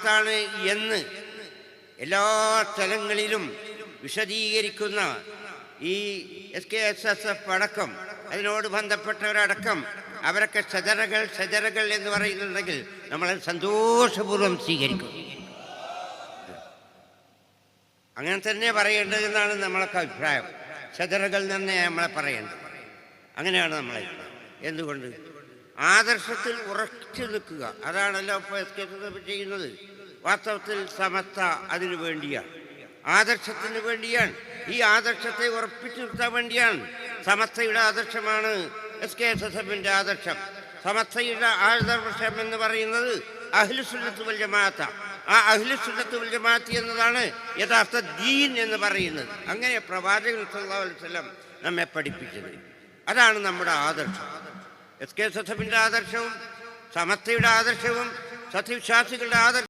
സമത്താണ് എന്ന് എല്ലാ തലങ്ങളിലും വിശദീകരിക്കുന്ന ഈ SKSSF അടക്കം അതിനോട് ബന്ധപ്പെട്ടവരടക്കം അവരൊക്കെ ഷജറകൾ എന്ന് പറയുന്നുണ്ടെങ്കിൽ നമ്മളെ സന്തോഷപൂർവ്വം സ്വീകരിക്കും. അങ്ങനെ തന്നെ പറയേണ്ടതെന്നാണ് നമ്മളൊക്കെ അഭിപ്രായം. ഷജറകൾ തന്നെ നമ്മളെ പറയേണ്ടത്. അങ്ങനെയാണ് നമ്മളെ. എന്തുകൊണ്ട്? ആദർശത്തിൽ ഉറച്ചു നിൽക്കുക. അതാണല്ലോ ഇപ്പോൾ SKSSF ചെയ്യുന്നത്. വാസ്തവത്തിൽ സമത്വ അതിനു വേണ്ടിയാണ്, ആദർശത്തിന് വേണ്ടിയാണ്. ഈ ആദർശത്തെ ഉറപ്പിച്ചു നിർത്താൻ വേണ്ടിയാണ്. സമത്വയുടെ ആദർശമാണ് SKSSFിൻ്റെ ആദർശം. സമത്വയുടെ ആദർശം എന്ന് പറയുന്നത് അഹ്ലുസുന്നത്ത് വൽ ജമാഅത്ത. ആ അഹ്ലുസുന്നത്ത് വൽ ജമാഅത്ത് എന്നതാണ് യഥാർത്ഥ ദീൻ എന്ന് പറയുന്നത്. അങ്ങനെ പ്രവാചകൻ സല്ലല്ലാഹു അലൈഹി വസല്ലം നമ്മെ പഠിപ്പിച്ചത്. അതാണ് നമ്മുടെ ആദർശം. SKSSFിൻ്റെ ആദർശവും സമത്വയുടെ ആദർശവും സത്യവിശ്വാസികളുടെ ആദർശം